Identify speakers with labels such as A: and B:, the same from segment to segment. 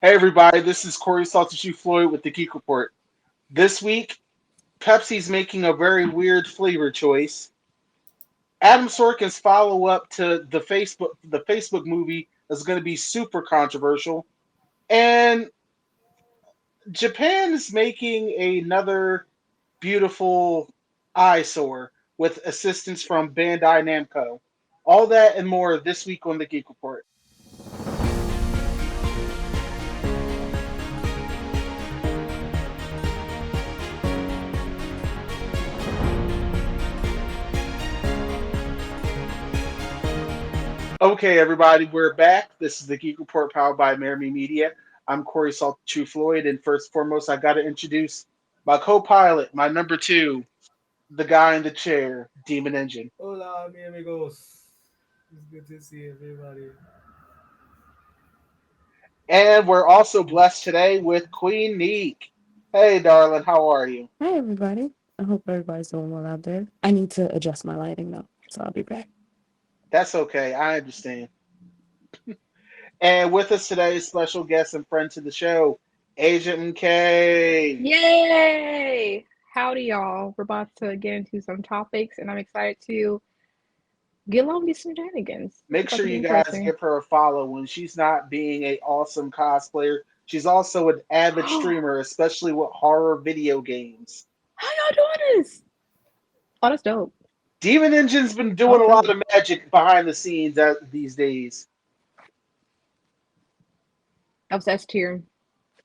A: Hey everybody, this is Corey Salty Floyd with the Geek Report. This week, Pepsi's making a very weird flavor choice. Adam Sorkin's follow up to the Facebook movie is going to be super controversial, and Japan is making another beautiful eyesore with assistance from Bandai Namco. All that and more this week on the Geek Report. Okay, everybody, we're back. This is the Geek Report powered by Amerime Media. I'm Corey Salt True Floyd, and first and foremost, I got to introduce my co-pilot, my number two, the guy in the chair, Demon Engine,
B: Hola, mi amigos. It's good to see everybody.
A: and we're also blessed today with Queen Neek. Hey, darling, how are you?
C: Hi, everybody. I hope everybody's doing well out there. I need to adjust my lighting though, so I'll be back.
A: That's okay, I understand. And with us today, special guest and friend to the show, AsiaMmkay.
D: Yay! Howdy, y'all. We're about to get into some topics, and I'm excited to get along with these shenanigans. It's
A: Make
D: about
A: sure
D: to be
A: you guys
D: interesting.
A: give her a follow when she's not being a awesome cosplayer. She's also an avid
D: How
A: streamer, especially with horror video games.
D: y'all doing this? Oh, that's dope.
A: Demon Engine's been doing
D: All
A: a lot
D: dope.
A: of magic behind the scenes these days.
D: That was S tier.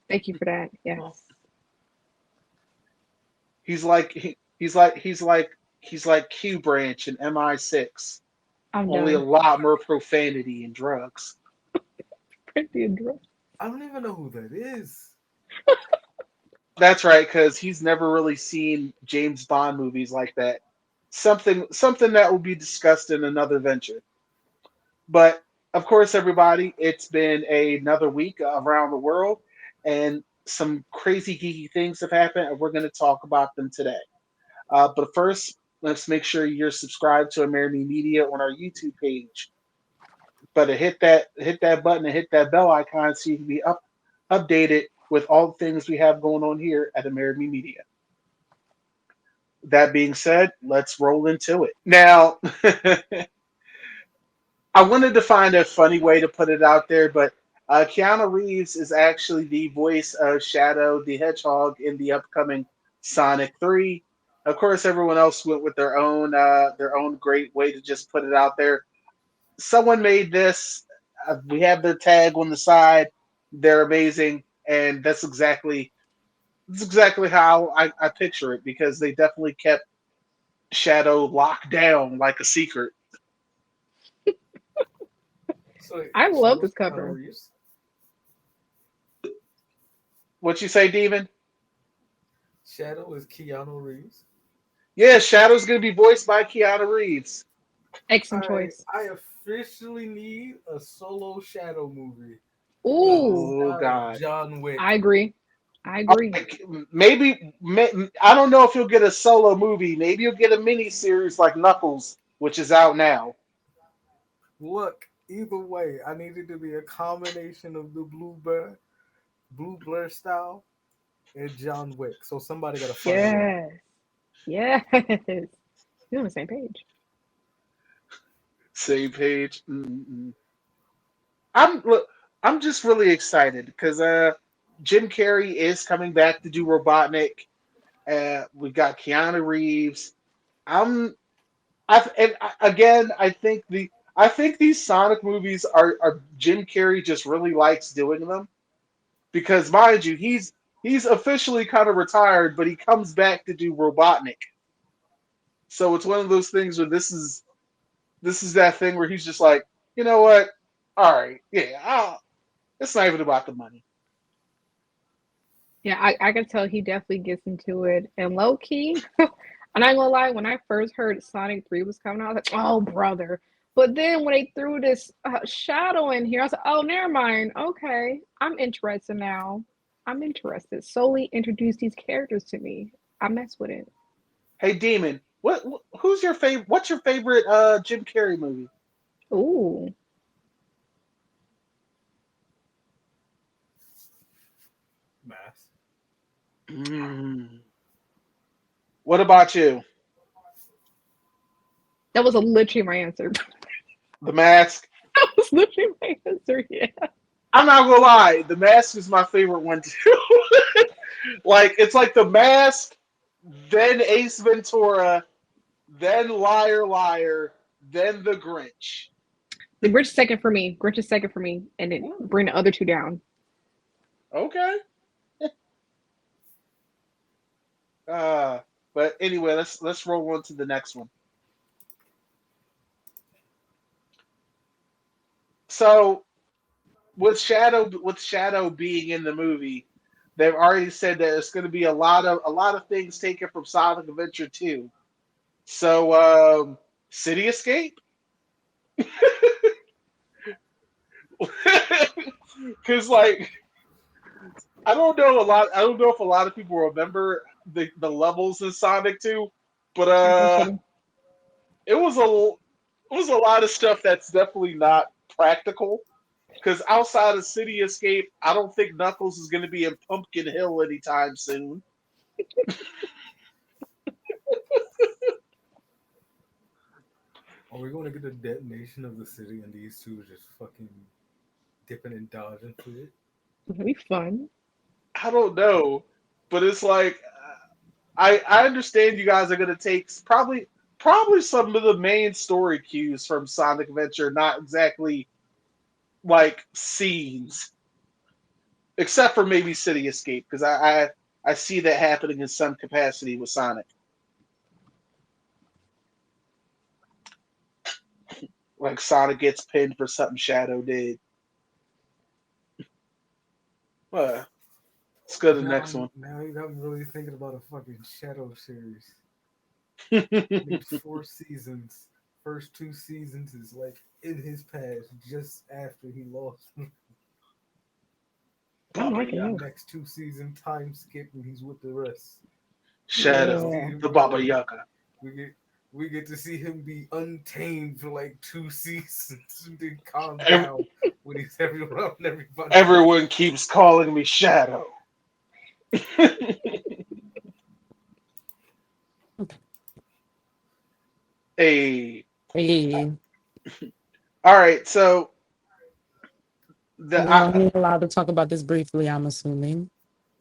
D: Thank you for that. Yes.
A: He's like Q Branch in MI6,
D: I'm
A: only a
D: done.
A: lot more profanity and drugs.
D: Pretty address.
B: I don't even know who that is.
A: That's right, because he's never really seen James Bond movies like that. Something that will be discussed in another venture. But of course, everybody, it's been another week around the world, and some crazy geeky things have happened, and we're going to talk about them today. But first, let's make sure you're subscribed to Amerime Media on our YouTube page. But hit that button and hit that bell icon so you can be updated with all the things we have going on here at Amerime Media. That being said, let's roll into it. Now, I wanted to find a funny way to put it out there, but Keanu Reeves is actually the voice of Shadow the Hedgehog in the upcoming Sonic 3. Of course, everyone else went with their own great way to just put it out there. Someone made this. We have the tag on the side. They're amazing, and that's exactly how I picture it because they definitely kept Shadow locked down like a secret.
B: So
D: I love
B: Shadow's
D: this
B: Keanu
D: cover.
B: Reeves.
A: What you say, Demon?
B: Shadow is Keanu Reeves.
A: Yeah, Shadow's gonna be voiced by Keanu Reeves.
D: Excellent
B: I
D: choice.
B: I officially need a solo Shadow movie in the
D: Ooh,
A: Oh
B: style of
A: God.
B: John Wick.
D: I agree. I agree.
A: Like, I don't know if you'll get a solo movie. Maybe you'll get a mini series like Knuckles, which is out now.
B: Look, either way, I need it to be a combination of the Blue Blur style, and John Wick. So somebody got to find one.
D: Yes. Yes. You're on the same page.
A: Same page. Mm-mm. Look. I'm just really excited because Jim Carrey is coming back to do Robotnik. We've got Keanu Reeves. I'm again, I think these Sonic movies are Jim Carrey just really likes doing them because mind you, he's officially kind of retired, but he comes back to do Robotnik. So it's one of those things where this is that thing where he's just like, you know what? All right, yeah, it's not even about the money.
D: Yeah, I can tell he definitely gets into it. And low key, I'm not gonna lie, when I first heard Sonic 3 was coming out, I was like, oh, brother. But then when they threw this shadow in here, I was like, oh, never mind. Okay, I'm interested now. I'm interested. Solely introduce these characters to me. I mess with it.
A: Hey, Demon, who's your favorite? What's your favorite Jim Carrey movie?
D: Ooh,
B: Mask.
A: Mm. What about you?
D: That was literally my answer.
A: The Mask?
D: That was literally my answer. Yeah.
A: I'm not gonna lie, The Mask is my favorite one too. Like it's like The Mask, then Ace Ventura, then Liar Liar, then The Grinch.
D: The Grinch is second for me. Grinch is second for me, and then bring the other two down.
A: Okay. Uh, but anyway, let's roll on to the next one. So with Shadow being in the movie, they've already said that it's going to be a lot of things taken from Sonic Adventure 2. So City Escape, because like I don't know if a lot of people remember the levels in Sonic 2, but
D: That's so funny.
A: it was a lot of stuff that's definitely not practical. Because outside of City Escape, I don't think Knuckles is going to be in Pumpkin Hill anytime soon.
B: Are we going to get a detonation of the city and these two just fucking dipping and dodging through it?
D: That'd be fun.
A: I don't know, but it's like I understand you guys are going to take probably some of the main story cues from Sonic Adventure, not exactly like scenes, except for maybe City Escape, because I see that happening in some capacity with Sonic. Like Sonic gets pinned for something Shadow did. Well, let's go to the next one.
B: Now you got me really thinking about a fucking Shadow series. Needs 4 seasons. First 2 seasons is like in his past, just after he lost.
D: I'm
A: Baba
D: liking
A: Yaga.
D: this.
B: Next 2 season time skip and he's with the rest.
A: Shadow,
D: Yeah.
A: the Baba Yaga.
B: We get we get to see him be untamed for like 2 seasons and then calm
A: Ev-
B: down when he's around everybody.
A: Everyone keeps calling me Shadow. Hey,
C: Hey,
A: all right. So the
C: we're only allowed to talk about this briefly, I'm assuming.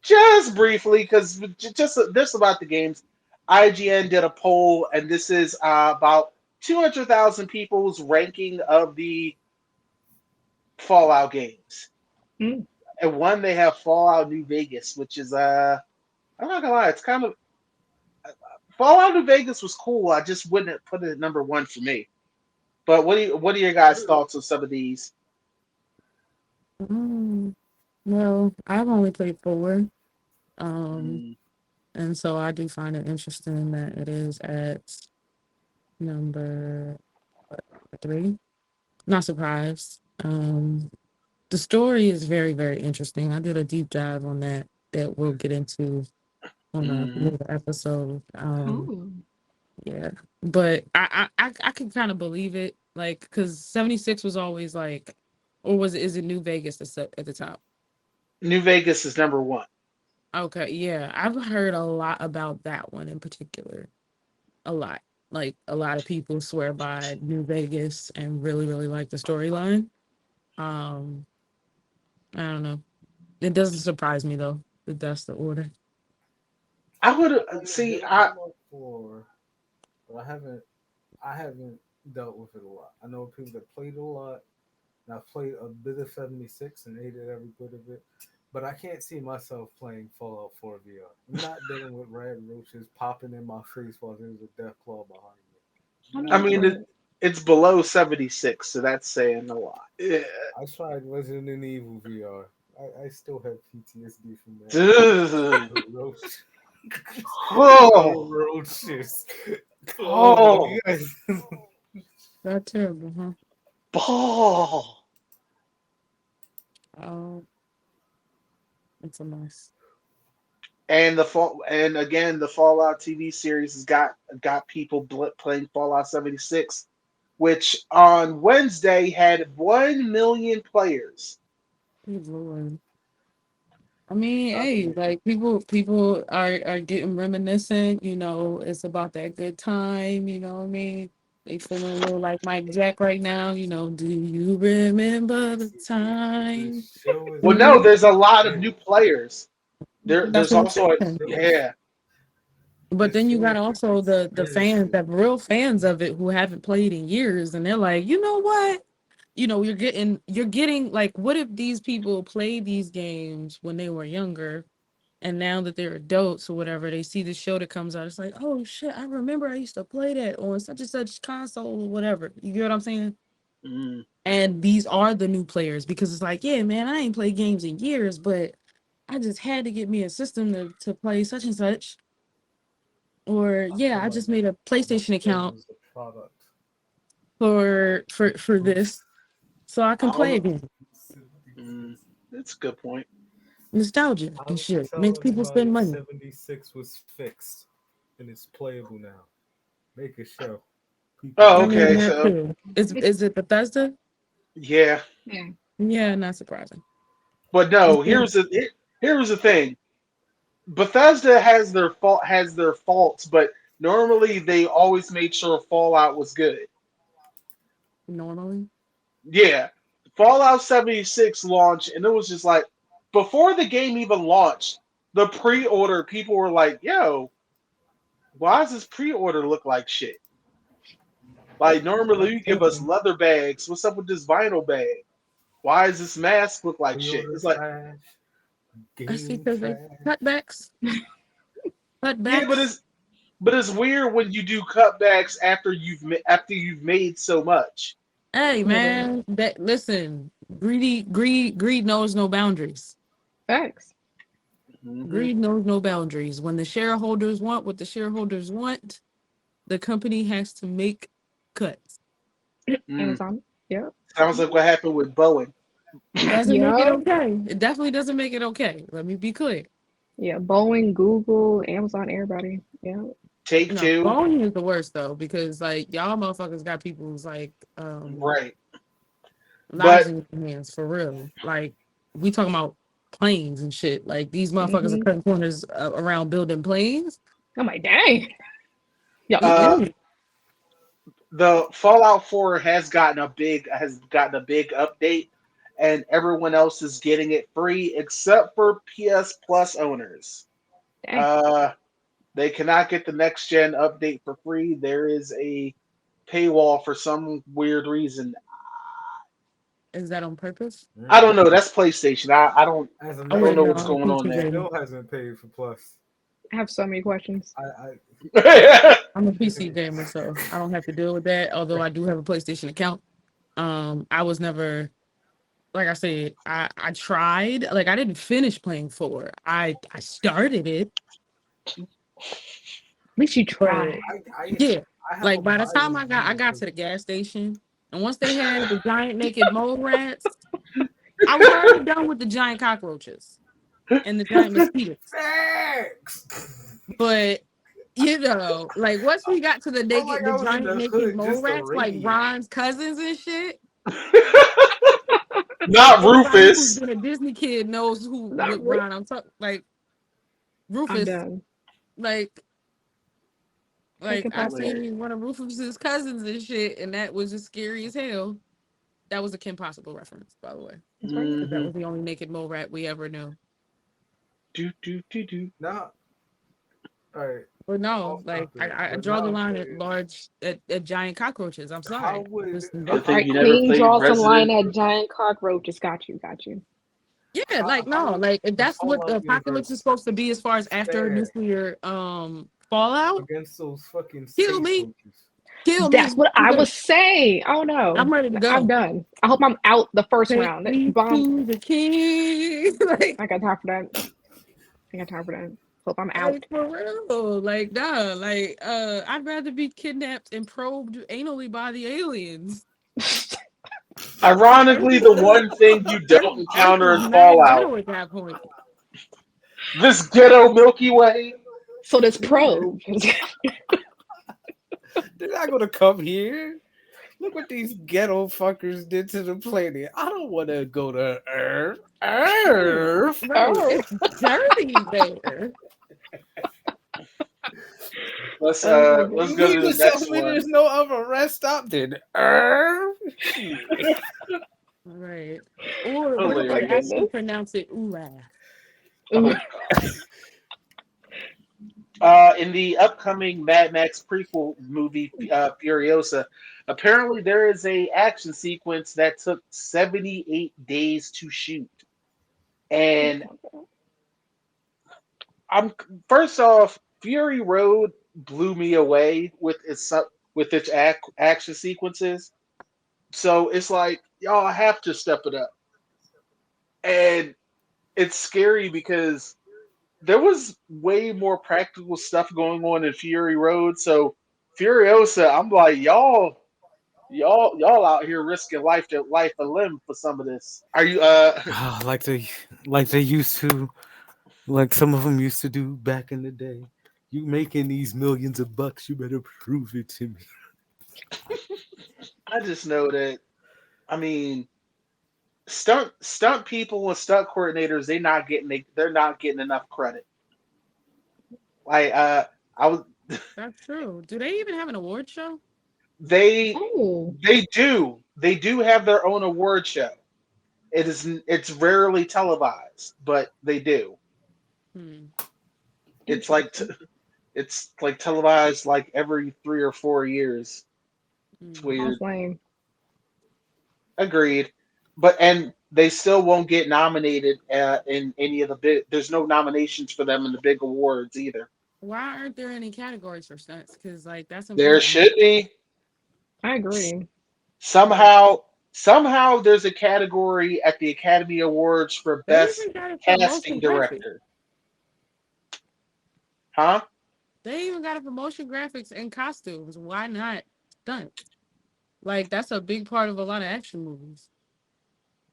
A: just briefly, because just this about the games, IGN did a poll, and this is about 200,000 people's ranking of the Fallout games.
D: Mm.
A: And one they have Fallout New Vegas, which is I'm not gonna lie, it's kind of Fallout New Vegas was cool. I just wouldn't put it at number one for me. But what are your guys' thoughts on some of these?
C: Mm, well, I've only played four, um,
A: Mm,
C: and so I do find it interesting that it is at number what, three. Not surprised. The story is very, very interesting. I did a deep dive on that we'll get into on a
A: mm.
C: later episode.
D: Cool.
C: Yeah, but I can kind of believe it, like, because 76 was always like, or was it, is it New Vegas that's at the top?
A: New Vegas is number one.
C: Okay, yeah, I've heard a lot about that one in particular. A lot. Like a lot of people swear by New Vegas and really, really like the storyline. Um, I don't know. It doesn't surprise me though that that's the order.
A: I would
B: They
A: see.
B: come up for, but I haven't dealt with it a lot. I know people that played it a lot, and I've played a bit of 76 and hated every bit of it. But I can't see myself playing Fallout 4 VR. I'm not dealing with red roaches popping in my face while there's a death claw behind me.
D: I'm
A: I
D: not
B: Not
A: mean,
B: doing
D: doing
B: it.
A: it's below 76, so that's saying a lot. Yeah.
B: I tried Resident Evil VR. I still have PTSD from that.
A: Ugh.
B: The roach. The
A: Oh,
B: roaches. Oh
A: oh,
B: my god.
C: That's terrible, huh?
A: ball.
C: Oh, it's a mess.
A: And again, the Fallout TV series has got people playing Fallout 76, which on Wednesday had 1 million players.
C: Good Lord. I mean, hey, like people are getting reminiscent, it's about that good time, you know what I mean? They feeling a little like Mike Jack right now, do you remember the time?
B: This show is
A: Well, no,
C: Mhm.
A: there's a
B: actually
A: lot of
B: lit.
A: new players.
C: That's
A: There's
C: what I'm
A: also a
C: saying.
B: Show is,
A: yeah.
C: But
B: this
C: then you
B: show
C: got
B: is
C: also the fans,
B: expensive.
C: that real fans of it who haven't played in years, and they're like, you know what? You're getting like, what if these people played these games when they were younger, and now that they're adults or whatever, they see the show that comes out, it's like, oh shit, I remember I used to play that on such and such console or whatever. You get what I'm saying?
A: Mm,
C: And these are the new players because it's like, yeah, man, I ain't played games in years, but I just had to get me a system to play such and such. Or
B: I
C: yeah,
B: feel
C: I
B: like
C: just made a
B: my
C: PlayStation account
B: show is a product.
C: for
B: Boost
C: this, so I
A: I
C: can
A: don't
C: play
A: know.
C: again.
B: 76.
A: Mm, that's a good point.
C: Nostalgia
B: I
C: and
B: would
C: shit
B: tell
C: makes people spend
B: everybody
C: money.
B: 76 was fixed and it's playable now. Make a show. People
A: Oh,
C: I
B: want
C: mean
A: okay.
C: that
A: So
C: too. Is it Bethesda?
A: yeah,
D: Yeah.
C: Yeah, not surprising.
A: but
C: It's
A: no.
C: been
A: Here's the thing. Bethesda has their faults, but normally they always made sure Fallout was good.
C: normally.
A: Yeah, Fallout 76 launched, and it was just like before the game even launched, the pre-order people were like, "Yo, why does this pre-order look like shit? Like normally you give us
C: Listen,
A: leather bags. What's up with this vinyl bag? Why does this mask look like shit?"
B: pre-order
A: It's like,
B: trash,
C: I see
B: game
C: because they
B: trash.
C: cutbacks,
A: yeah, but
C: cutbacks.
A: it's weird when you do cutbacks after you've made so much.
C: Hey
D: It is.
C: man, that listen, greed knows no boundaries.
D: Facts.
A: Hmm.
C: Greed knows no boundaries. When the shareholders want what the shareholders want, the company has to make cuts.
A: Mm.
D: Amazon. Yep.
A: Sounds like what happened with Boeing.
C: Doesn't make it
D: Yep.
C: okay. It definitely doesn't make it okay. Let me be clear.
D: Yeah. Boeing, Google, Amazon, everybody. Yeah.
A: Take
C: No,
A: Two,
C: Boeing is the worst though, because like y'all motherfuckers got people's like
A: right?
C: lives
A: But
C: in your hands for real. Like we talking about planes and shit. Like these motherfuckers are
D: Hmm.
C: cutting corners around building planes.
D: I'm like, dang. Y'all
A: uh,
D: serious?
C: Mm-mm.
A: the Fallout 4 has gotten a big update, and everyone else is getting it free except for PS Plus owners.
D: Dang.
A: Uh, they cannot get the next gen update for free. There is a paywall for some weird reason.
C: Is that on purpose?
A: I don't know. That's PlayStation.
B: As a
C: I
A: I don't
B: matter
A: know
C: wouldn't
B: of
C: know.
A: what's
B: fact,
C: I'm
A: going on
C: PC
A: there.
C: gamer.
B: still hasn't paid for Plus.
D: I have so many questions.
B: I
C: I'm a PC gamer, so I don't have to deal with that. Although I do have a PlayStation account. I was never, like I said, I tried. Like I didn't finish playing four. I started it,
D: At least you
C: but
D: tried.
B: I
C: yeah.
B: I have a
C: Like by the time
B: biased
C: I
B: view
C: got
B: because
C: to the gas station, and once they had the giant naked mole rats, I was already done with the giant cockroaches and the giant mosquitoes.
B: facts.
C: But like once we got to
B: Felt like
C: the
B: I was in
C: giant
B: the
C: naked
B: hood
C: mole
B: just to
C: rats, like
B: radiate.
C: Ron's cousins and shit.
A: Not
C: Anybody who's
A: Rufus.
C: been a Disney kid knows who
D: Not
C: what
D: real.
C: Ron I'm talking, like
D: I'm
C: Rufus.
D: done.
C: Like
D: Take
C: like
D: it
C: I
D: past it.
C: seen one of Rufus's cousins and shit, and that was just scary as hell. That was a Kim Possible reference, by the way,
D: That's right.
C: because that
A: Hmm.
C: was the only naked mole rat we ever knew.
A: Do do do do.
B: Now, all right,
C: But no,
B: off
C: like
B: topic,
C: I
B: but
C: draw the
B: now I'm
C: line at
B: saying,
C: at giant cockroaches. I'm
B: how
C: sorry.
B: would
A: Good
D: All
A: thing
D: right,
A: you never
D: Queen
A: played
D: draws a line
A: Resident.
D: at giant cockroaches. Got you. Got you.
C: Yeah, like no,
B: how
C: like if
B: the
C: that's what the
B: Fallout
C: apocalypse is
B: universe
C: supposed to be as far as after
B: fare
C: nuclear fallout,
B: against those fucking
C: kill
B: space
C: me,
B: roaches?
C: kill
D: That's
C: me.
D: what I was saying. Oh no.
C: I'm ready to
D: I'm
C: go.
D: done. I hope I'm out the first
C: Take
D: round.
C: me
D: Bomb.
C: to the king.
D: I got time for that. I got time for that. Hope I'm out.
C: Like for real. Like nah. Like I'd rather be kidnapped and probed anally by the aliens. Earth
A: Ironically,
C: is
A: the one thing you don't
C: Earth
A: encounter
C: is
A: in
C: mad
A: Fallout.
C: ghetto at that point.
A: This ghetto Milky Way.
D: So this
C: Yeah.
D: probe.
B: They're not gonna come here. Look what these ghetto fuckers did to the planet. I don't want to go to Earth. Earth.
C: Right.
D: Oh,
C: It's dirty there.
A: Let's
D: oh my
A: let's
B: You
A: go
D: goodness.
B: mean
A: to
B: to
A: the
B: tell
A: next
B: me
A: one.
B: there's no other rest stop than Earth? Shit.
C: Right. Or what
D: Oh
C: if
D: my
C: they actually
A: Hilarious.
D: goodness.
C: pronounce it ooh?
D: Ooh.
A: Oh god. In the upcoming Mad Max prequel movie Furiosa, apparently there is a action sequence that took 78 days to shoot. And I'm first off, Fury Road blew me away with its action sequences. So it's like y'all have to step it up, and it's scary because there was way more practical stuff going on in Fury Road. So Furiosa, I'm like y'all out here risking life and limb for some of this. Are you
B: Ah, like they used to, like some of them used to do back in the day. You making these millions of bucks, you better prove it to me.
A: I just know that I mean stunt people and stunt coordinators they're not getting enough credit. Like I was
C: That's true. Do they even have an award show?
A: they
D: Oh,
A: they do have their own award show. It's rarely televised, but they do.
C: Hmm.
A: It's like
D: interesting.
A: it's like televised like every 3 or 4 years. It's
C: Hmm.
A: weird.
D: Sounds lame.
A: Agreed. But and they still won't get nominated in any of the big. There's no nominations for them in the big awards either.
C: Why aren't there any categories for stunts? Because like that's
A: There
C: important.
A: should be
D: I agree. But
A: somehow there's a category at the Academy Awards for
C: They
A: best
C: even got it for
A: casting
C: motion graphics.
A: director. Huh?
C: They even got it for motion graphics and costumes. Why not stunts? Like that's a big part of a lot of action movies.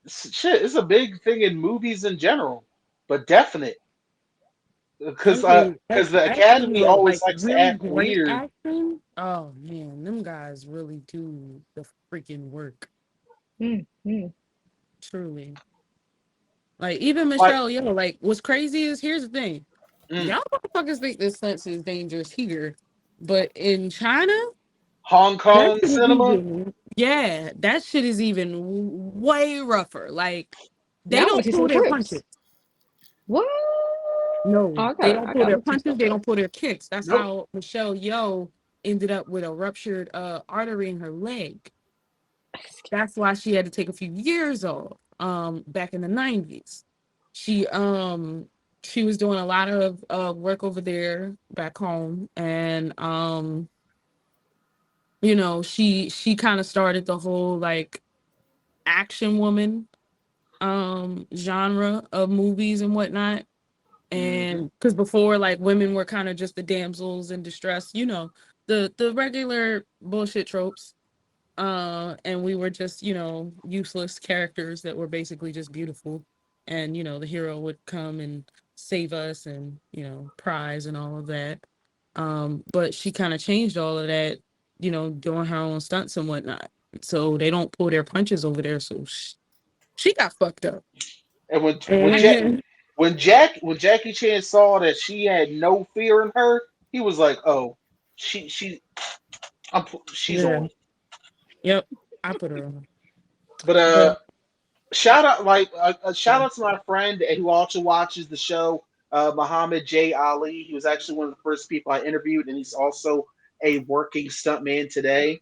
A: Shit, it's a big thing in movies in general, but definite
C: I mean,
A: because the
C: action
A: Academy
C: though,
A: always
C: like
A: likes to
C: really
A: act
C: great
A: weird.
C: action. Oh man, them guys really do the freaking work.
D: mm, mm.
C: Truly. Like even
A: Like
C: Michelle Yeoh, like what's crazy is here's the thing.
A: mm,
C: Y'all motherfuckers think this sense is dangerous here. But in China,
A: Hong
C: that
A: Kong
C: shit is
A: cinema.
C: even yeah, that shit is even way rougher. Like they
D: Now I want
C: don't
D: to see some
C: pull their punches.
D: clips. What? Oh,
C: No, they don't
D: I
C: pull
D: gotta
C: their
D: look some
C: punches.
D: stuff
C: They
D: up.
C: don't pull their kicks. That's
A: Nope.
C: how Michelle Yeoh ended up with a ruptured artery in her leg. That's why she had to take a few years off. Back in the 90s, she um she was doing a lot of work over there back home, and she kind of started the whole like action woman genre of movies and whatnot.
A: Hmm.
C: And because before, like women were kind of just the damsels in distress, the regular bullshit tropes. And we were just, useless characters that were basically just beautiful. And, the hero would come and save us and, prize and all of that. But she kind of changed all of that, doing her own stunts and whatnot. So they don't pull their punches over there. So she got fucked up.
A: And
C: And
A: when Jackie Chan saw that she had no fear in her, he was like, "Oh, she she's
C: yeah,
A: on."
C: yep, I put her on.
A: But
C: But
A: shout out a shout out to my friend who also watches the show, Muhammad J Ali. He was actually one of the first people I interviewed, and he's also a working stuntman today.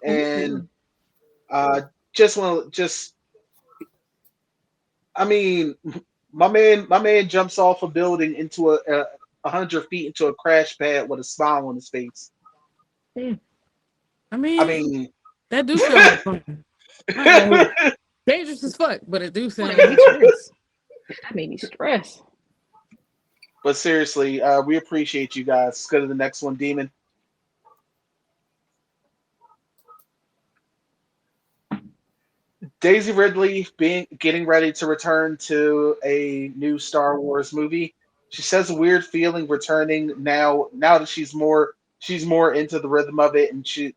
A: And
D: Ooh.
A: uh, just I mean, my man jumps off a building into a 100 feet into a crash pad with a smile on his face.
D: Mm.
C: I
A: I
C: mean,
A: mean,
C: that do sound like fun. I ain't gonna hold dangerous as fuck, but it do
D: Ooh, that
C: sound
D: made
C: like
D: me stress. That made me stress.
A: but seriously, we appreciate you guys. Let's go to the next one, Demon. Daisy Ridley being getting ready to return to a new Star Wars movie. She says a weird feeling returning now that she's more into the rhythm of it, and she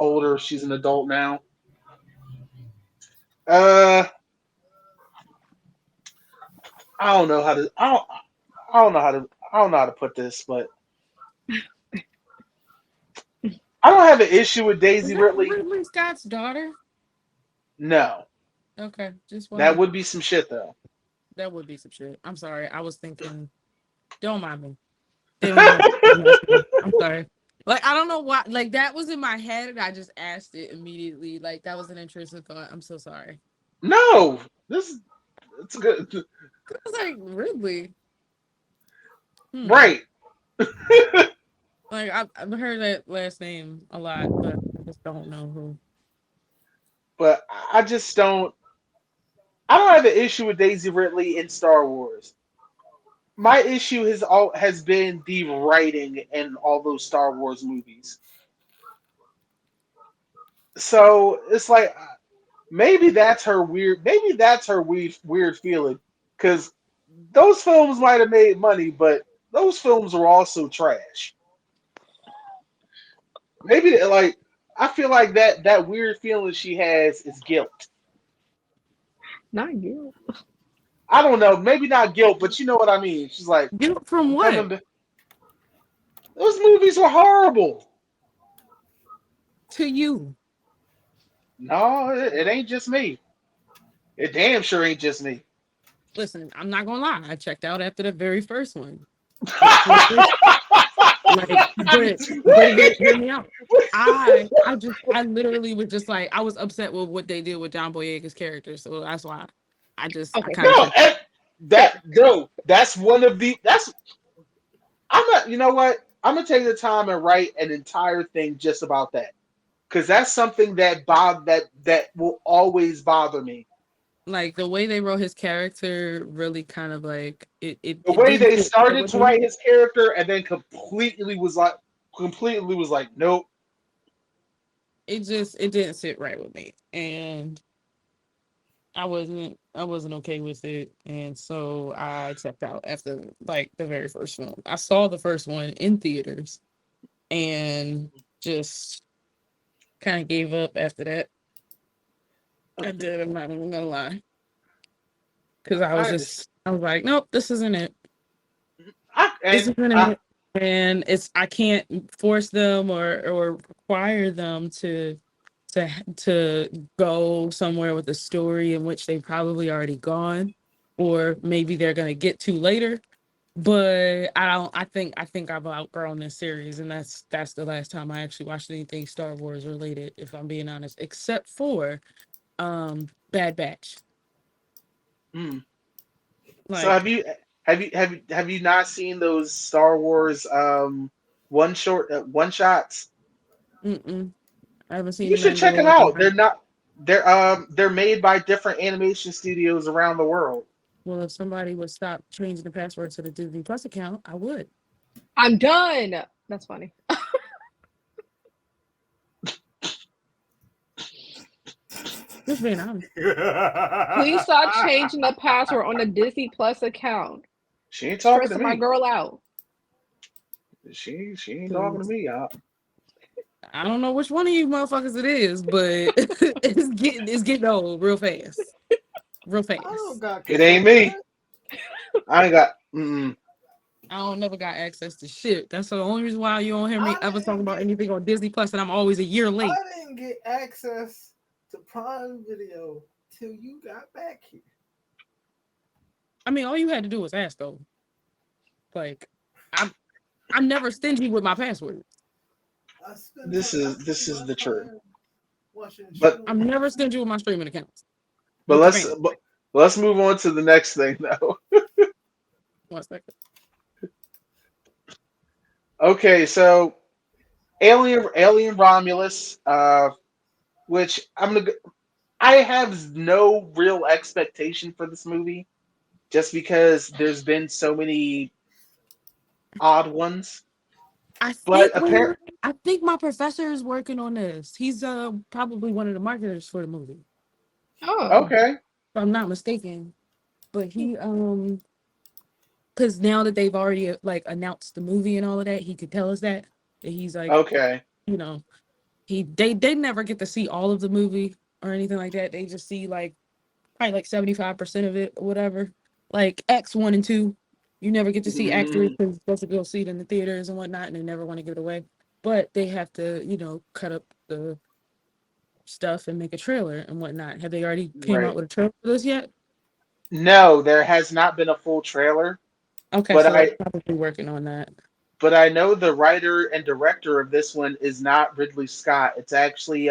A: older. She's an adult now. Uh, I don't know how to. I don't know how to. I don't know how to put this, but I don't have an issue with
C: Is
A: Daisy
C: that
A: Ridley.
C: Ridley Scott's daughter?
A: No,
C: Okay, just
A: that
C: wondering.
A: would be some shit though.
C: That would be some shit. I'm sorry. I was thinking. Don't mind me. They don't have the last name. I'm sorry. Like I don't know why. Like that was in my head, and I just asked it immediately. Like that was an intrusive thought. I'm so sorry.
A: No, this is it's good.
C: I was like Ridley. Hmm.
A: Right,
C: Like I've heard that last name a lot, but I just don't know who.
A: but I just don't. I don't have an issue with Daisy Ridley in Star Wars. My issue has been the writing in all those Star Wars movies. So it's like maybe that's her weird. Maybe that's her weird feeling because those films might have made money, but those films were also trash. Maybe like I feel like that weird feeling she has is guilt.
D: Not you.
A: I don't know, maybe not guilt, but you know what I mean. She's like,
C: Guilt from
A: I'm
C: what?
A: coming. Those movies were horrible.
C: To you.
A: No, it ain't just me. It damn sure ain't just me.
C: Listen, I'm not gonna lie. I checked out after the very first one. Like, but hear me out. I literally was just like I was upset with what they did with John Boyega's character, so that's why I
D: Okay,
C: kind of
A: No,
D: fair.
C: checked out.
D: Fair.
A: no, that's one of the that's I'm not. You know what? I'm gonna take the time and write an entire thing just about that because that's something that will always bother me.
C: Like the way they wrote his character really kind of like
A: The
C: it
A: way
C: didn't
A: they
C: sit right
A: started
C: with
A: to
C: me.
A: write his character and then completely was like, nope.
C: It didn't sit right with me, and I wasn't okay with it, and so I checked out after like the very first film. I saw the first one in theaters and just kind of gave up after that. I did. I'm not even gonna lie, because
A: I just
C: I was like, nope, this isn't it.
A: I
C: This
A: and
C: isn't
A: I
C: it, and it's I can't force them or require them to to go somewhere with a story in which they've probably already gone, or maybe they're gonna get to later. But I don't. I think I've outgrown this series, and that's the last time I actually watched anything Star Wars related, if I'm being honest, except for Bad Batch.
A: mm. So
C: Like,
A: have you not seen those Star Wars one shots?
C: mm-mm, I haven't seen
A: You
C: The
A: should check them out.
C: Mandalorian.
A: They're made by different animation studios around the world.
C: Well, if somebody would stop changing the password to the Disney Plus account, I would.
D: I'm done. That's funny.
C: Just being honest.
D: Please stop changing the password on the Disney Plus account.
A: She ain't talking to
D: Stressing my
A: me.
D: girl out.
A: She ain't talking to
C: 'Cause
A: me, y'all.
C: I don't know which one of you motherfuckers it is, but it's getting old real fast. Real
B: I don't
C: fast.
B: got
A: It ain't
B: control of
A: me.
B: that.
A: I ain't got. Mm-mm.
C: I don't never got access to shit. That's the only reason why you don't hear me
B: I
C: ever talking
B: didn't
C: about
B: get
C: anything on Disney Plus, and I'm always a year
B: I
C: late.
B: didn't get access to Prime Video till you got back here.
C: I mean, all you had to do was ask though. Like, I'm never stingy with my passwords.
A: This
B: too
A: is
B: much
A: the truth.
B: time watching
A: But
C: I'm
B: shows.
C: never stingy with my streaming accounts
A: but
C: with the
A: let's
C: fam.
A: but let's move on to the next thing though.
C: 1 second.
A: Okay, so Alien Romulus, which I have no real expectation for this movie, just because there's been so many odd ones.
C: I
A: But
C: think
A: apparent,
C: I think my professor is working on this. He's probably one of the marketers for the movie,
D: Oh.
A: okay,
C: if I'm not mistaken. But he because now that they've already like announced the movie and all of that, he could tell us that he's like,
A: okay,
C: you know, they never get to see all of the movie or anything like that. They just see like probably like 75% of it or whatever. Like X 1 and 2. You never get to see actors
A: Mhm.
C: because you're supposed to go see it in the theaters and whatnot, and they never want to give it away. But they have to, cut up the stuff and make a trailer and whatnot. Have they already came out
A: Right.
C: with a trailer for this yet?
A: No, there has not been a full trailer,
C: Okay,
A: but
C: so they're
A: I
C: probably working on that.
A: but I know the writer and director of this one is not Ridley Scott. It's actually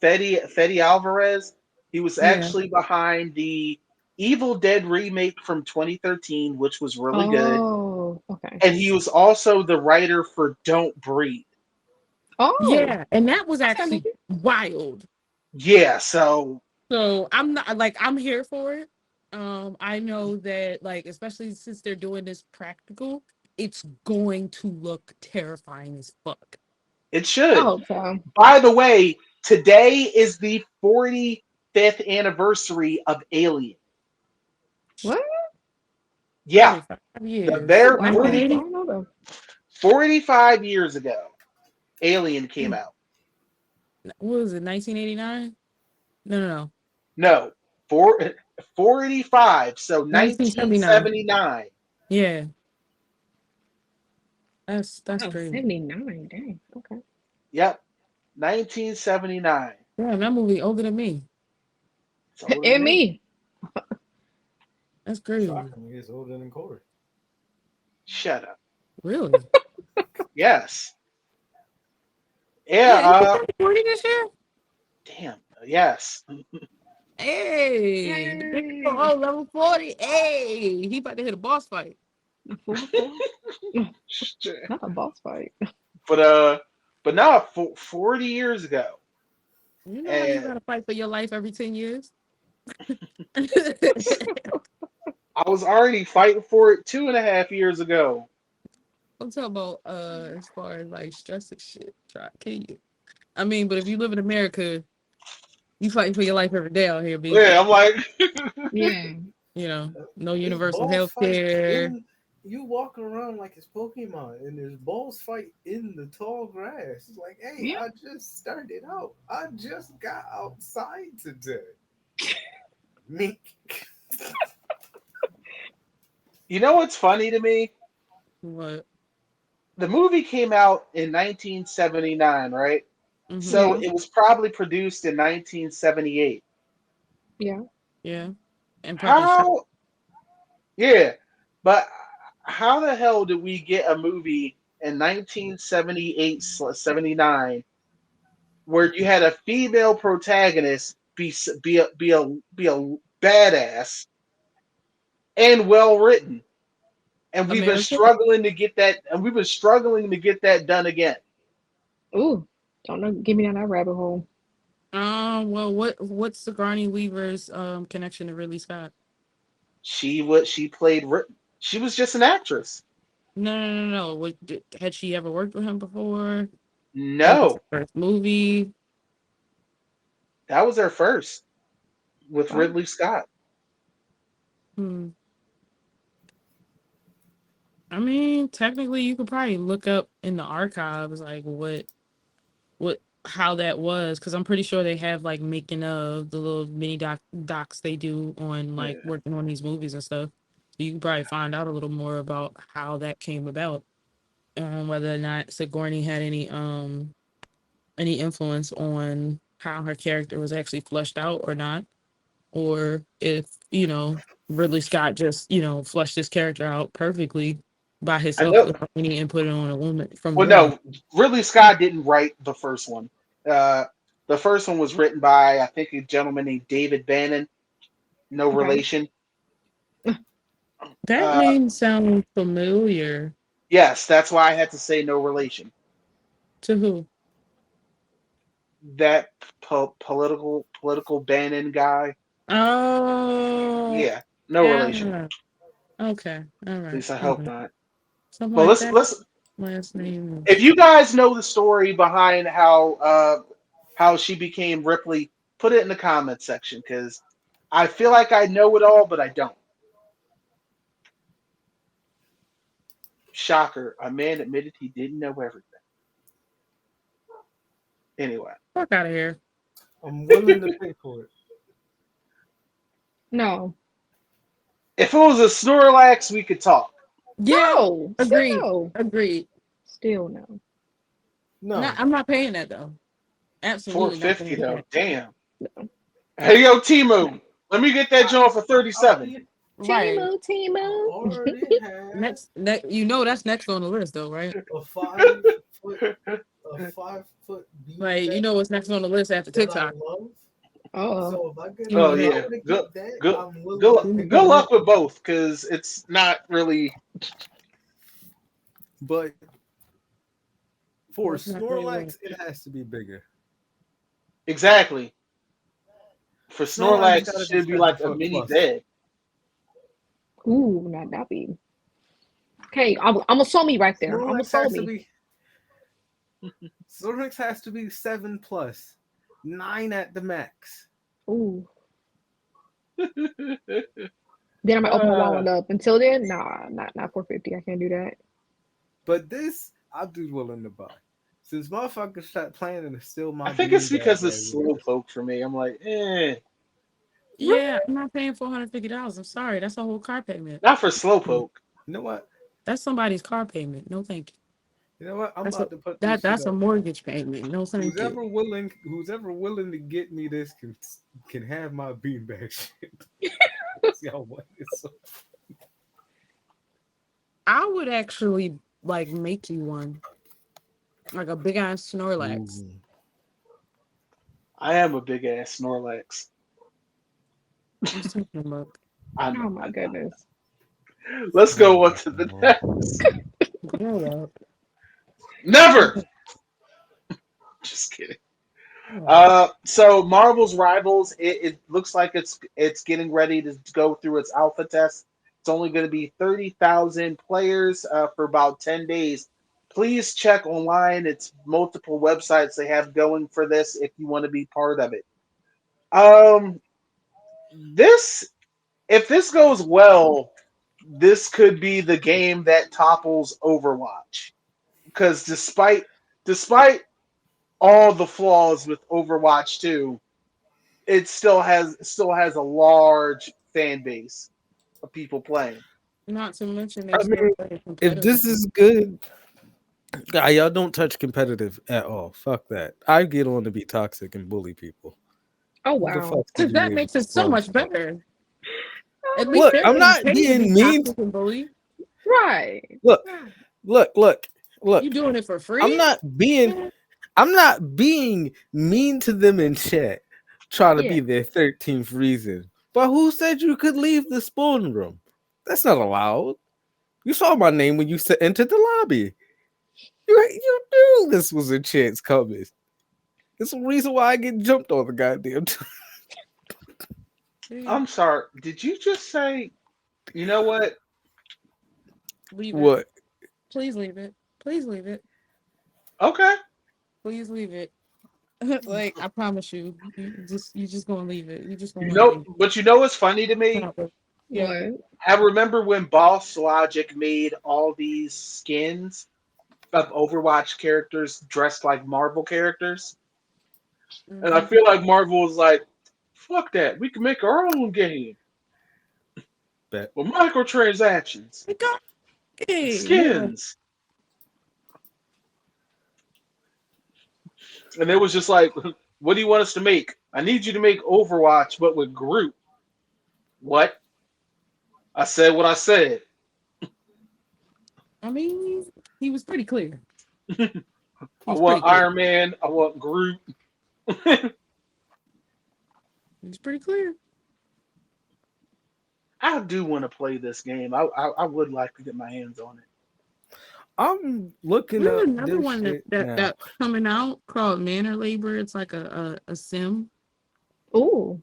A: Fede Alvarez. He was
C: Yeah.
A: actually behind the Evil Dead remake from 2013, which was really good.
D: Oh, okay.
A: And he was also the writer for Don't Breathe.
D: Oh,
C: Yeah, and that was
D: that's kind of
C: actually wild.
A: Yeah, so
C: So I'm not like I'm here for it. I know that like especially since they're doing this practical, it's going to look terrifying as fuck.
A: it
D: I
A: should.
D: hope so.
A: By the way, today is the 45th anniversary of Alien.
D: What?
A: Yeah,
C: 45
A: the
C: years.
D: Oh
A: bare
D: wow, I
C: 1980?
D: don't know though.
A: 45 years ago, Alien came out.
C: What was it? 1989? No, no, no.
A: No, four, 45. So
C: 1979.
A: 1979.
C: Yeah, that's
D: Oh,
C: crazy.
D: 79. Dang. Okay.
A: Yep, 1979.
C: Damn, that movie older than me.
A: It's older than
D: And
A: me.
D: me.
C: That's crazy.
B: Shockingly, it's older than Corey.
A: Shut up.
C: Really?
A: Yes.
C: Yeah, he
A: Yeah.
C: turned 40 this year.
A: Damn. Yes.
C: Hey, the big
D: Yay.
C: oh level 40. Hey, he about to hit a boss fight.
D: A 4-4? Not a boss fight.
A: But no, 40 years ago,
C: You know how you
A: and
C: gotta fight for your life every 10 years?
A: I was already fighting for it 2.5 years ago.
C: I'm talking about as far as like stress and shit. Try to kill you. I mean, but if you live in America, you fighting for your life every day out here, B.
A: Yeah, I'm like,
D: Yeah.
C: No
B: It's
C: universal
B: balls
C: health
B: fight
C: care.
B: in. You walk around like it's Pokemon, and there's balls fight in the tall grass. It's like, hey,
D: Yeah.
B: I just started out. I just got outside today. Me.
A: you know what's funny to me?
C: What?
A: The movie came out in 1979, right?
C: Mm-hmm.
A: So
D: Yeah.
A: it was probably produced in 1978.
D: Yeah.
C: Yeah. And probably shot.
A: How? Yeah, but how the hell did we get a movie in 1978 79 where you had a female protagonist be a badass and well written, and we've been
C: America?
A: struggling to get that, and we've been struggling to get that done again.
D: Ooh. Don't know. Get me down that rabbit hole.
C: Well, what's Sigourney Weaver's connection to Ridley Scott?
A: She played. She was just an actress.
C: No, no, no, no. Had she ever worked with him before? Was this
A: No,
C: her first movie?
A: that was her first with
D: Wow.
A: Ridley Scott.
C: Hmm. I mean, technically, you could probably look up in the archives like what how that was because I'm pretty sure they have like making of the little mini docs they do on like
A: Yeah.
C: working on these movies and stuff. So you can probably find out a little more about how that came about, whether or not Sigourney had any influence on how her character was actually fleshed out or not, or if Ridley Scott just fleshed this character out perfectly by
A: I
C: himself
A: know.
C: without any input on a woman from a
A: Well,
C: woman.
A: no, Ridley Scott didn't write the first one. Uh, the first one was written by, I think, a gentleman named David Bannon. No
D: Okay.
A: relation.
C: That
A: Uh,
C: name sounds familiar.
A: yes, that's why I had to say no relation.
C: To who?
A: That political Bannon guy.
C: Oh,
A: Yeah, no relation.
C: yeah. Okay, all
A: At
C: right.
A: least I
C: All
A: hope
C: right.
A: not.
C: Something
A: Well,
C: like
A: let's
C: that.
A: let's.
C: Last name
A: If
C: is.
A: you guys know the story behind how she became Ripley, put it in the comment section because I feel like I know it all, but I don't. Shocker. A man admitted he didn't know everything. Anyway,
C: Fuck out of here.
B: I'm willing to pay for it.
D: No.
A: if it was a Snorlax, we could talk.
C: Yeah,
D: No.
C: agreed.
D: No.
C: Agreed.
D: Still no.
B: No.
C: I'm not paying that though.
A: Four
C: Absolutely not
A: fifty
C: paying
A: though.
C: that.
A: Damn.
D: No.
A: Hey yo, Timu, let me get that joint for
B: I
A: 37.
C: Right.
B: I
D: Timu.
B: already had
C: Next, you know that's next on the list though, right?
B: a 5 foot a 5 foot
C: Like, you
B: beanbag
C: know what's next on the list after
B: that I
C: TikTok.
B: love.
D: Oh.
B: So if I get
A: Oh
C: Team
B: if I
A: yeah.
B: were to
A: Good.
B: get that,
A: Good.
B: I'm willing
A: Good.
B: to pay
A: Good
B: for
A: luck
B: it.
A: with both, because it's not really
B: But for
C: What's not really
B: Snorlax,
C: well.
B: it has to be bigger.
A: exactly. For
B: Snorlax
A: Snorlax, it
B: gotta be
A: should be
B: 7
A: like a
B: foot
A: mini
B: plus.
A: bed.
D: Ooh, not that big. Okay, I'm gonna show me right there. I'm gonna
B: Snorlax
D: show
B: has to
D: me.
B: be Snorlax has to be 7 plus, 9 at the max.
D: Ooh. Then I'm gonna open my
A: Uh,
D: wallet up. Until then, nah, not 450. I can't do that.
B: But this, I'd be willing to buy. Since motherfuckers start planning to steal
A: I
B: my
A: think it's
B: beanbag
A: because it's
B: everywhere.
A: Slowpoke for me. I'm like, eh,
C: Yeah, I'm not paying $450. I'm sorry. That's a whole car payment.
A: not for Slowpoke.
B: You know what?
C: That's somebody's car payment. No, thank you.
B: You know what? I'm
C: That's a
B: about to put this shit
C: that's a
B: up.
C: mortgage payment. No, thank
B: Who's
C: you.
B: ever willing to get me this can have my beanbag shit. See how what it's so
C: I would actually like make you one, like a big ass Snorlax.
B: Ooh.
A: I am a big ass Snorlax.
C: Let's take a look.
A: I
D: Oh
A: know.
D: my goodness.
A: Let's go on to the next.
C: Grow up.
A: Never. Just kidding. So Marvel's Rivals, it looks like it's getting ready to go through its alpha test. It's only going to be 30,000 players for about 10 days. Please check online. It's multiple websites they have going for this if you want to be part of it. Um, this if this goes well, this could be the game that topples Overwatch. Because despite all the flaws with Overwatch 2, it still has a large fan base of people playing.
C: Not to mention they
B: I
C: still
B: mean,
C: play
B: if
C: competitive.
B: this is good, y'all don't touch competitive at all. Fuck that. I get on to be toxic and bully people.
D: Oh
B: Who the
D: wow.
B: fuck did
C: Because
B: you
C: that
B: leave
C: makes it so
B: alone
C: much
B: for?
C: better. At least
B: Look,
C: they're
B: I'm
C: getting
B: not
C: paid to be
B: being mean.
C: toxic and bully.
D: Right.
B: Look, look.
C: You doing it for
B: I'm
C: free?
B: not being I'm not being mean to them in chat, trying to
D: Yeah.
B: be their 13th reason. But who said you could leave the spawn room? That's not allowed. You saw my name when you entered the lobby. You knew this was a chance coming. It's the reason why I get jumped on the goddamn time.
C: Yeah.
A: I'm sorry. Did you just say? You know what?
C: Leave it.
B: What?
C: Please leave it. Please leave it.
A: Okay.
C: Please leave it. Like I promise you, you just gonna leave it. You just gonna
A: You
C: want to
A: know,
C: leave.
A: but you know what's funny to me?
C: Yeah.
D: What?
A: I remember when Boss Logic made all these skins of Overwatch characters dressed like Marvel characters, and I
C: Mm-hmm.
A: feel like Marvel was like, "Fuck that! We can make our own game
B: Bet.
A: with microtransactions,
C: Hey, yeah.
A: skins," and it was just like, "What do you want us to make? I need you to make Overwatch, but with Groot." What? I said what I said.
C: I mean, he was pretty clear. He
A: I
C: was
A: want
C: pretty clear.
A: Iron Man. I want Groot.
C: He was pretty clear.
A: I do want to play this game. I would like to get my hands on it.
B: I'm looking
C: There's
B: up
C: another
B: this
C: one
B: shit
C: that
B: now.
C: that's coming out called Manor Labor. It's like a sim.
D: Ooh.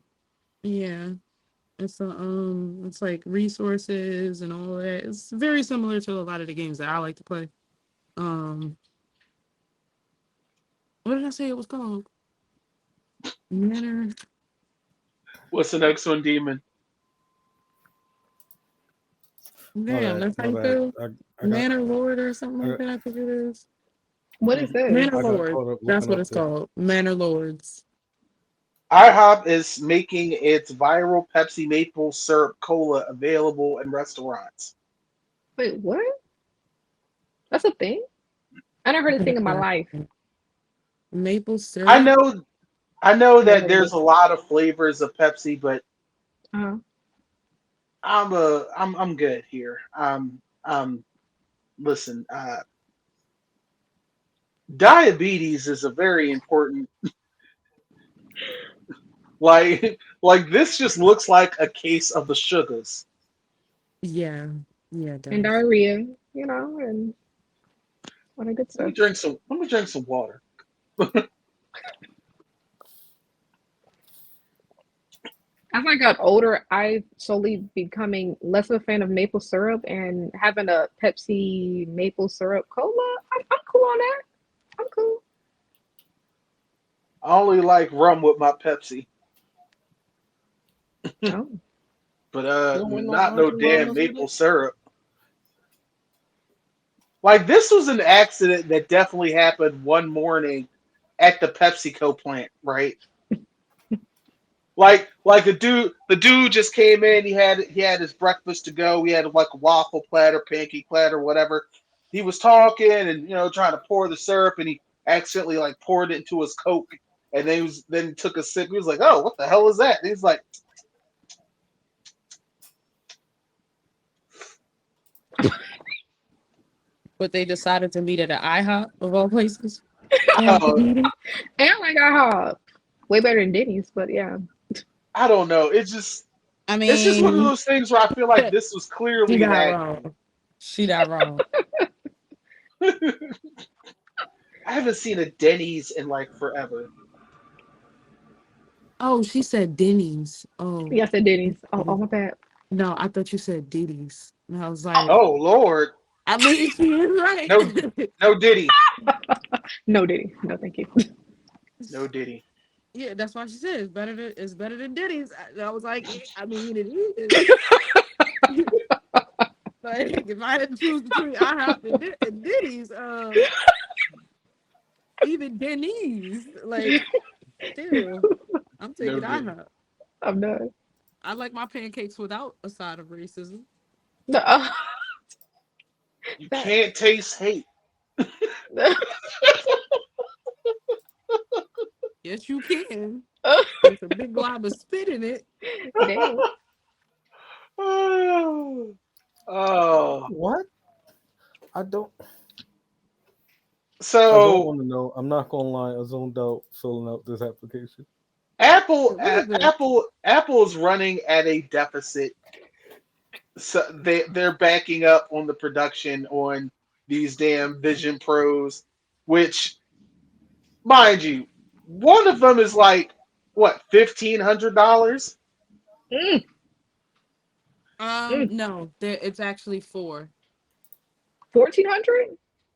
C: Yeah. It's like resources and all that. It's very similar to a lot of the games that I like to play. Um, what did I say it was called? Manor.
A: What's the next one, Demon?
C: Damn, that's how you feel.
B: I got
C: Manor Lord or something
B: I
C: like
B: got
C: that. I think it is.
D: What is
A: Mhm.
D: this?
C: Manor
B: I got
C: Lords.
B: caught up
C: That's
B: looking
C: what
B: up
C: it's
B: the.
C: called. Manor Lords.
A: IHOP is making its viral Pepsi maple syrup cola available in restaurants.
D: Wait, what? That's a thing? I never heard a thing in my life.
C: Maple
A: I
C: syrup.
A: know, I know
D: Never
A: that
D: heard of
A: there's
D: it.
A: a lot of flavors of Pepsi, but
D: Uh-huh.
A: I'm good here. Listen, diabetes is a very important, like this just looks like a case of the sugars.
C: Yeah. Yeah, it
D: And
C: does.
D: diarrhea, and all that good stuff.
A: Let me drink some water.
D: As I got older, I slowly becoming less of a fan of maple syrup and having a Pepsi maple syrup cola. I'm cool on that. I'm cool.
A: I only like rum with my Pepsi,
D: Oh,
A: but
B: You don't want no
A: not no
B: Auntie
A: damn
B: Mama's with
A: maple
B: it?
A: syrup. Like this was an accident that definitely happened one morning at the PepsiCo plant, right? Like the dude just came in. He had his breakfast to go. He had like a waffle platter, pancake platter, whatever. He was talking and trying to pour the syrup, and he accidentally like poured it into his Coke, and then he took a sip. He was like, "Oh, what the hell is that?" And he's like,
C: But they decided to meet at an IHOP of all places. After
A: "Oh,
C: meeting.
D: and I got hot. Way better than Denny's, but yeah.
A: I don't know." It's just one of
C: I mean,
A: those things where I feel like this was
C: she
A: clearly an
C: not
A: accident.
C: wrong. She not wrong.
A: I haven't seen a Denny's in like forever.
C: Oh, she said Denny's. Oh,
D: Yes, at Denny's. Oh, my bad.
C: no, I thought you said Diddy's. And I was like,
A: Oh Lord,
C: I mean, she is
A: no,
C: right.
A: no Diddy,
D: No Diddy. No, thank you.
A: no Diddy.
C: Yeah, that's why she said it's better than Diddy's. I was like, yeah, I mean, it is. Like, if I had to choose between IHOP and Diddy's, even Denny's, like, still, I'm
A: No
C: taking
A: Diddy.
C: IHOP.
D: I'm done.
C: I like my pancakes without a side of racism.
D: No,
A: You
D: that.
A: can't taste hate.
C: Yes, you can. There's a big glob of spit in it.
D: Damn.
A: Oh, oh.
B: What? I don't. I don't
A: So
B: want to know. I'm not gonna lie. I zoned out filling out this application.
A: Apple,
C: What is it?
A: Apple is running at a deficit. So they're backing up on the production on these damn Vision Pros, which, mind you, one of them is like what $1,500.
D: Mm, mm.
C: No, it's actually
D: 1,400?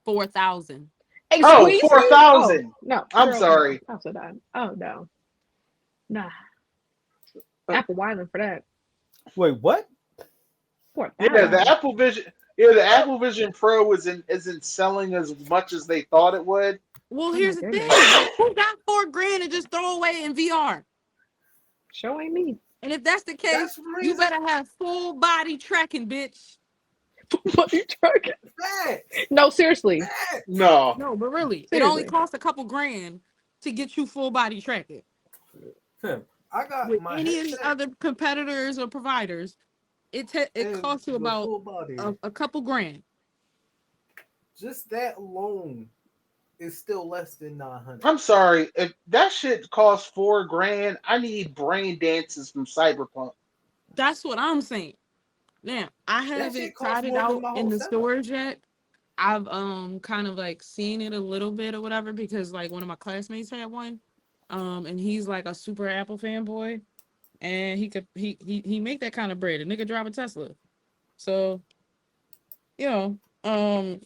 C: 4,000.
A: Oh,
D: Excuse
A: four
D: me? Oh,
A: thousand.
D: no.
A: I'm
D: Girl, no.
A: sorry.
D: I'm so done. Oh, no. Nah.
A: Uh,
D: Apple Wyman for that.
B: Wait, what?
A: Yeah, the
D: 4,000.
A: Apple Vision. Yeah, the Apple Vision Pro isn't selling as much as they thought it would.
C: Well,
D: Oh, my
C: here's the
D: goodness.
C: thing. Like, who got 4 grand to just throw away in VR?
D: Show ain't me.
C: And if that's the case,
B: That's
C: you
B: reason.
C: better have full body tracking, bitch.
D: What are you talking?
B: Facts.
D: No, seriously.
B: Facts.
A: No,
C: No, but really, it only
D: Seriously.
C: costs a couple grand to get you full body tracking.
B: Fam, I got
C: With
B: my
C: any of the
B: headset
C: other competitors or providers, it
B: and
C: costs you
B: the
C: about
B: full body.
C: a couple grand.
B: Just that alone is still less than 900.
A: I'm sorry. If that shit costs 4 grand, I need brain dances from Cyberpunk.
C: That's what I'm saying. Now, I
B: That shit
C: haven't
B: costs
C: tried it
B: more than
C: out
B: my
C: in
B: whole
C: the
B: setup.
C: stores yet. I've kind of like seen it a little bit or whatever because like one of my classmates had one. And he's like a super Apple fanboy and he make that kind of bread. A nigga drive a Tesla. So, you know,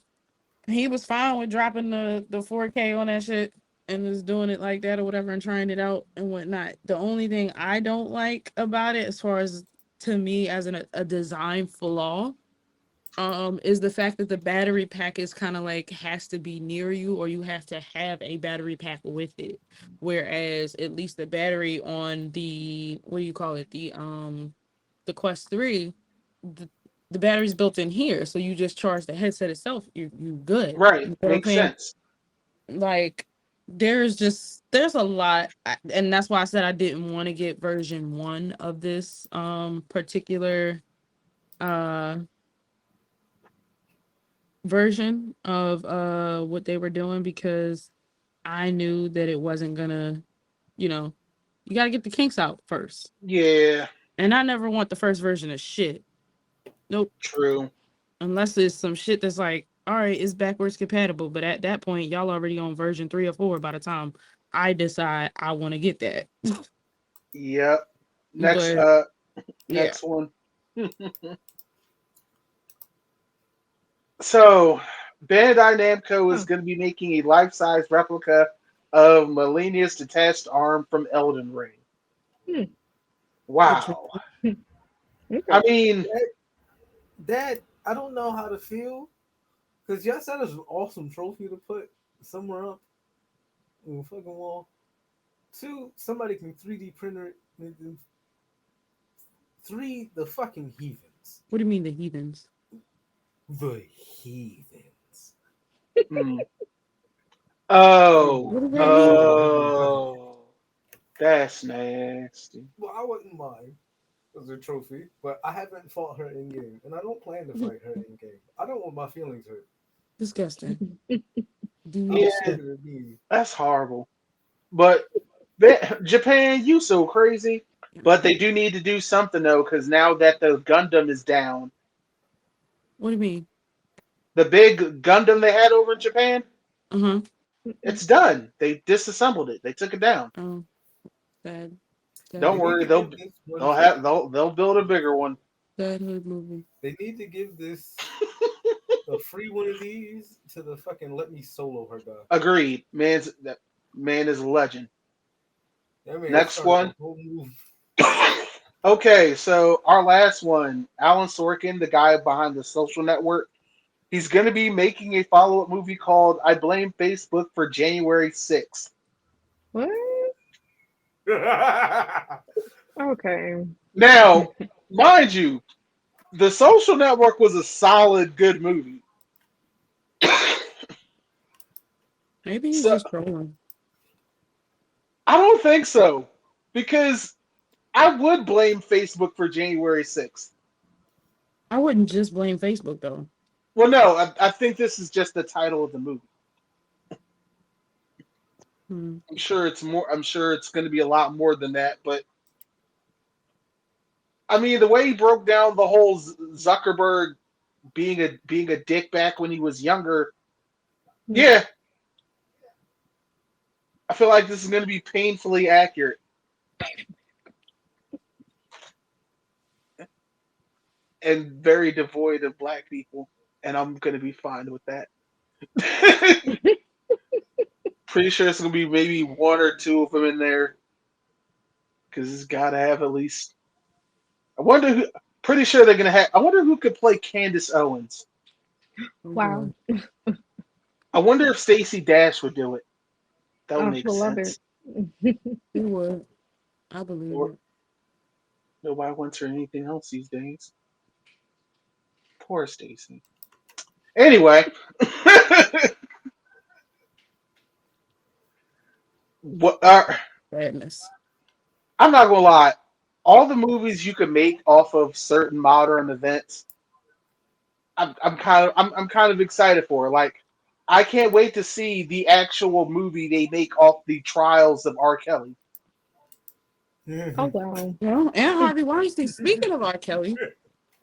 C: he was fine with dropping the 4K on that shit and just doing it like that or whatever and trying it out and whatnot. The only thing I don't like about it, as far as to me as a design flaw, is the fact that the battery pack is kind of like has to be near you, or you have to have a battery pack with it. Whereas at least the battery on the, what do you call it, the Quest 3, the, the battery's built in here, so you just charge the headset itself. You good.
A: Right.
C: You know what I'm
A: Makes
C: saying?
A: sense.
C: Like there's a lot, and that's why I said I didn't want to get version 1 of this particular uh version of what they were doing, because I knew that it wasn't gonna, you know, you got to get the kinks out first.
A: Yeah.
C: And I never want the first version of shit. Nope.
A: True.
C: Unless it's some shit that's like, all right, it's backwards compatible, but at that point y'all already on version 3 or 4 by the time I decide I want to get that.
A: Yep. Next.
C: But yeah.
A: Next one. So, Bandai Namco is
D: Huh.
A: going to be making a life-size replica of Millennia's detached arm from Elden Ring.
D: Hmm.
A: Wow. I
D: Okay.
A: mean,
B: That I don't know how to feel because yes, that is an awesome trophy to put somewhere up on the fucking wall. Two, somebody can 3D printer it. Three, the fucking heathens.
C: What do you mean the heathens?
B: The heathens.
A: hmm.
B: Hey,
A: Oh,
C: What does that
B: you
C: mean?
B: know I'm gonna tell you.
A: oh, that's nasty.
B: Well, I wouldn't mind as a trophy, but I haven't fought her in game, and I don't plan to fight her in game. I don't want my feelings hurt.
C: Disgusting.
B: I'm
A: Yeah,
B: sick of it being.
A: that's horrible. But Japan, you so crazy. But they do need to do something though, because now that the Gundam is down,
C: What do you mean?
A: the big Gundam they had over in Japan,
C: Uh-huh.
A: it's done. They disassembled it. They took it down.
C: Oh, sad.
A: Don't
B: They
C: Sad.
B: need
A: worry,
B: to give this one.
A: they'll build a bigger one.
C: Sad hood movie.
B: They need to give this a free one of these to the fucking let me solo her guy.
A: Agreed. That man is a legend.
B: That man
A: Next
B: started a
A: one.
B: whole move.
A: Okay, so our last one, Alan Sorkin, the guy behind the Social Network, he's going to be making a follow-up movie called "I Blame Facebook" for January 6th.
D: What? Okay.
A: Now, mind you, the Social Network was a solid, good movie.
C: Maybe he's
A: So
C: just trolling.
A: I don't think so, because I would blame Facebook for January 6th.
C: I wouldn't just blame Facebook though.
A: Well, no, I think this is just the title of the movie.
C: Hmm.
A: I'm sure it's more. I'm sure it's going to be a lot more than that. But I mean, the way he broke down the whole Zuckerberg being a dick back when he was younger, yeah, I feel like this is going to be painfully accurate and very devoid of black people, and I'm going to be fine with that. Pretty sure it's going to be maybe one or two of them in there because it's got to have at least. I wonder who. Pretty sure they're going to have. I wonder who could play Candace Owens.
C: Oh
D: Wow.
C: boy.
A: I wonder if Stacey Dash would do it. That would
D: I
A: make
D: will love it.
A: sense.
C: He would. I believe
A: Or
C: it.
A: nobody wants her anything else these days. Poor Stacey. Anyway, what?
C: Sadness.
A: I'm not gonna lie. All the movies you could make off of certain modern events, I'm kind of excited for. Like, I can't wait to see the actual movie they make off the trials of R. Kelly.
D: Oh wow.
C: Well, and Harvey Weinstein. Speaking of R. Kelly,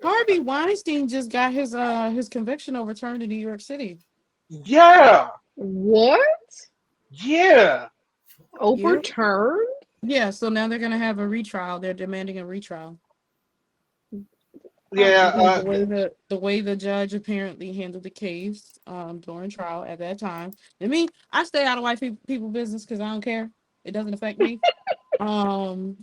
C: Harvey Weinstein just got his conviction overturned in New York City.
A: Yeah,
D: What?
A: yeah.
C: Yeah.
D: Overturned?
C: Yeah, so now they're gonna have a retrial. They're demanding a retrial.
D: Oh,
A: Yeah,
C: Because the way the judge apparently handled the case during trial at that time. I mean, I stay out of white people business because I don't care. It doesn't affect me.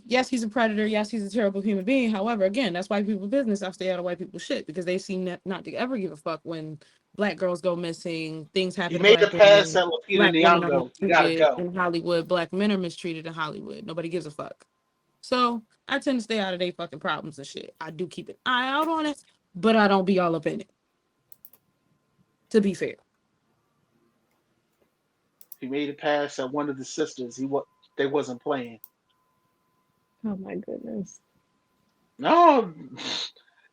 C: Yes, he's a predator. Yes, he's a terrible human being. However, again, that's white people business. I stay out of white people shit because they seem not to ever give a fuck when black girls go missing, things
A: You
C: happen to
A: made a
C: black
A: pass
C: women,
A: at Lupita
C: black women are
A: Nyong'o. You gotta
C: mistreated
A: go.
C: in Hollywood, black men are mistreated in Hollywood. Nobody gives a fuck. So I tend to stay out of their fucking problems and shit. I do keep an eye out on it, but I don't be all up in it. To be fair.
A: He made a pass at one of the sisters. They wasn't playing.
D: Oh my goodness.
A: No,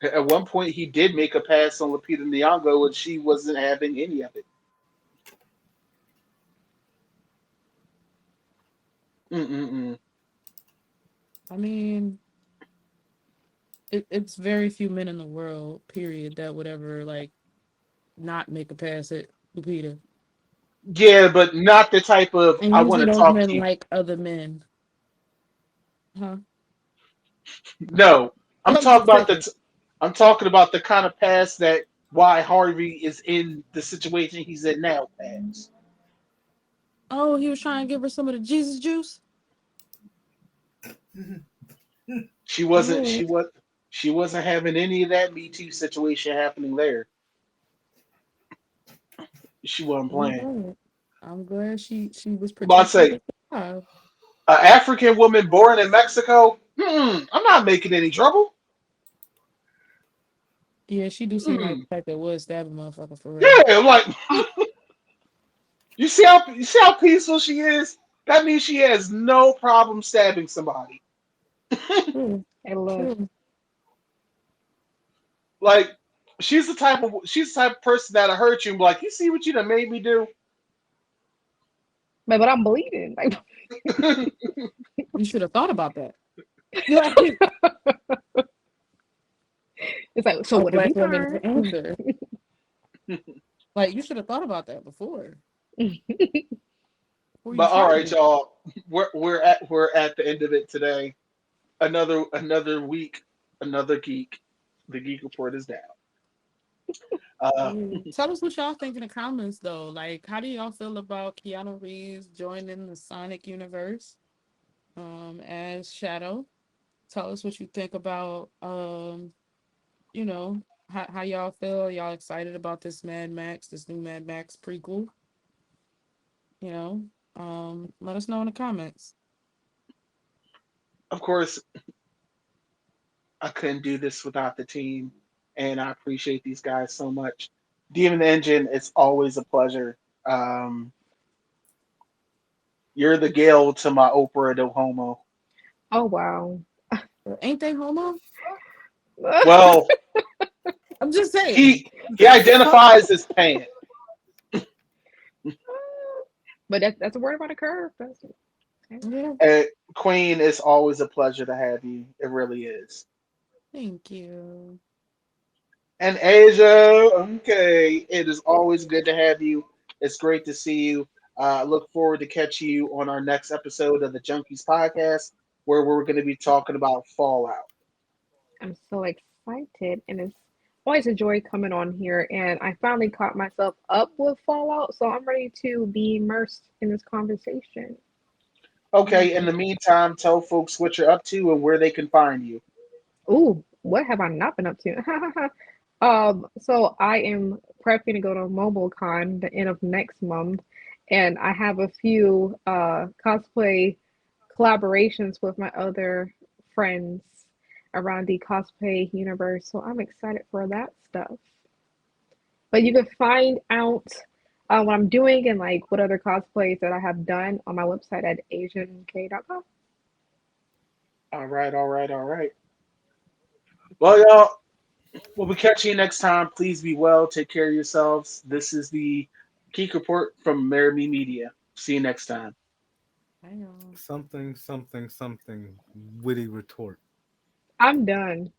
A: at one point he did make a pass on Lupita Nyong'o, and she wasn't having any of it. Mm-mm-mm.
C: I mean, it's very few men in the world, period, that would ever like not make a pass at Lupita.
A: Yeah, but not the type of
C: And
A: I want
C: usually
A: to
C: those
A: talk to
C: men
A: you.
C: like other men. Huh?
A: No, I'm
C: I'm
A: talking
C: just
A: about
C: saying.
A: I'm talking about the kind of pass that why Harvey is in the situation he's in now. Pass.
C: Oh, he was trying to give her some of the Jesus juice?
A: She wasn't.
C: Oh,
A: She wasn't having any of that Me Too situation happening there. She wasn't
C: I'm
A: playing.
C: glad. I'm glad she was
A: But I
C: protecting
A: say,
C: her job.
A: an African woman born in Mexico. I'm not making any trouble.
C: Yeah, she do seem like
A: Mm,
C: the type that would stab a motherfucker for real.
A: yeah, I'm like you see how peaceful she is. That means she has no problem stabbing somebody.
C: True,
D: Hey, look,
C: true.
A: Like she's the type of person that'll hurt you and be like, you see what you done made me do?
D: but I'm bleeding. Like,
C: You should have thought about that. Like,
D: it's like, so
C: a
D: would it be
C: black woman to
D: fine?
C: answer. Like, you should have thought about that before you
A: But all right,
C: tried it.
A: y'all, we're at the end of it today. Another week, another geek. The Geek Report is down. Uh,
C: Tell us what y'all think in the comments, though. Like, how do y'all feel about Keanu Reeves joining the Sonic universe as Shadow? Tell us what you think about, you know, how y'all feel. Y'all excited about this new Mad Max prequel? You know, let us know in the comments.
A: of course, I couldn't do this without the team, and I appreciate these guys so much. Demon Engine, it's always a pleasure. Um, you're the Gale to my Oprah do Homo.
D: Oh wow.
C: Ain't they homo?
A: Well,
C: I'm just saying.
A: he identifies as pan.
D: But that's a word about a curve. That's okay.
C: Yeah,
A: Queen, it's always a pleasure to have you. It really is.
C: thank you.
A: And Asia, okay, it is always good to have you. It's great to see you. Look forward to catching you on our next episode of the Junkies podcast, where we're going to be talking about Fallout.
D: I'm so excited, and it's always a joy coming on here. And I finally caught myself up with Fallout, so I'm ready to be immersed in this conversation.
A: Okay, in the meantime, tell folks what you're up to and where they can find you.
D: Ooh, what have I not been up to? So I am prepping to go to MobileCon the end of next month, and I have a few cosplay collaborations with my other friends around the cosplay universe. So I'm excited for that stuff. But you can find out what I'm doing and like what other cosplays that I have done on my website at AsiaMmkay.com.
A: All right, all right, all right. Well, y'all, we'll be catching you next time. Please be well. Take care of yourselves. This is the Geek Report from Amerime Media. See you next time.
C: Bye, y'all.
B: Something, something, something. Witty retort.
D: I'm done.